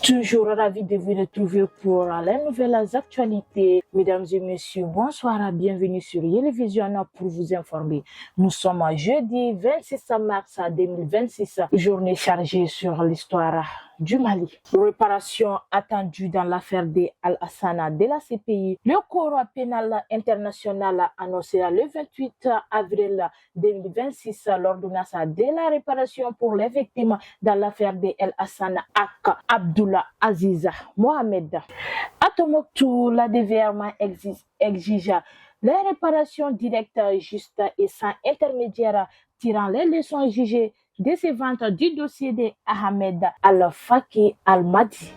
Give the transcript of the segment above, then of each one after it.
Toujours ravi de vous retrouver pour les nouvelles actualités. Mesdames et messieurs, bonsoir, bienvenue sur Yélévision pour vous informer. Nous sommes jeudi 26 mars 2026, journée chargée sur l'histoire du Mali. Réparation attendue dans l'affaire de Al-Hassana de la CPI. Le Cour pénal international a annoncé le 28 avril 2026 l'ordonnance de la réparation pour les victimes dans l'affaire de Al-Hassana ak Abdullah Aziz Mohamed. À Tombouctou, la DVRMA exige les réparations directes, justes et sans intermédiaire, tirant les leçons jugées de ces ventes du dossier de Ahmed Al-Faki Al-Madi.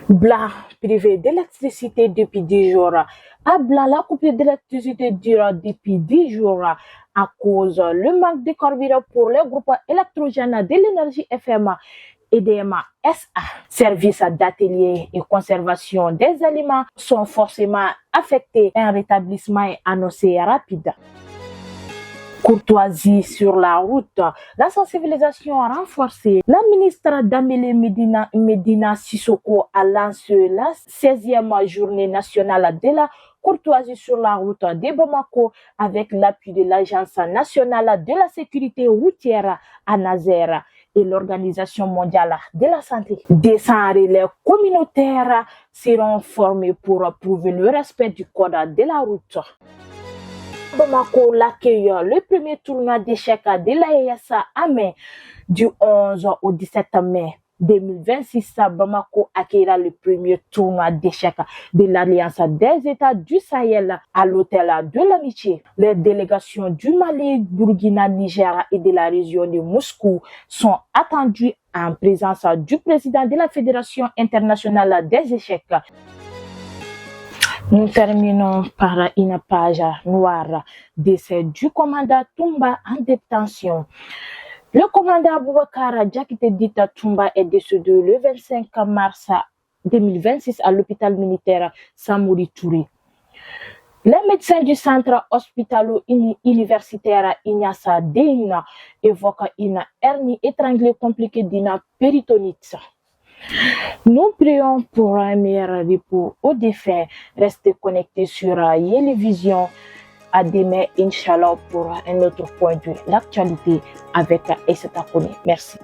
Blanc, privé d'électricité depuis 10 jours. À Blanc, la coupure d'électricité dure depuis 10 jours à cause du manque de carburant pour le groupe électrogène de l'énergie FM EDMA SA. Services d'atelier et conservation des aliments sont forcément affectés. Un rétablissement est annoncé rapide. Courtoisie sur la route, la sensibilisation renforcée. La ministre d'Amélie Medina Sissoko a lancé la 16e journée nationale de la courtoisie sur la route de Bamako avec l'appui de l'Agence nationale de la sécurité routière à Nazer et l'Organisation mondiale de la santé. Des relais communautaires seront formés pour prouver le respect du code de la route. Bamako l'accueille le premier tournoi d'échecs de l'AES à mai du 11 au 17 mai 2026. Bamako accueillera le premier tournoi d'échecs de l'Alliance des États du Sahel à l'hôtel de l'Amitié. Les délégations du Mali, Burkina, Niger et de la région de Moscou sont attendues en présence du président de la Fédération internationale des échecs. Nous terminons par une page noire. Décès du commandant Toumba en détention. Le commandant Boubacar Diakité Dita Toumba est décédé le 25 mars 2026 à l'hôpital militaire Samori Touré. Les médecins du centre hospitalo-universitaire Ignassa Deina évoquent une hernie étranglée compliquée d'une péritonite. Nous prions pour un meilleur repos aux défunts. Restez connectés sur Yélévision. À demain, Inch'Allah, pour un autre point de l'actualité avec Aïssata Kone. Merci.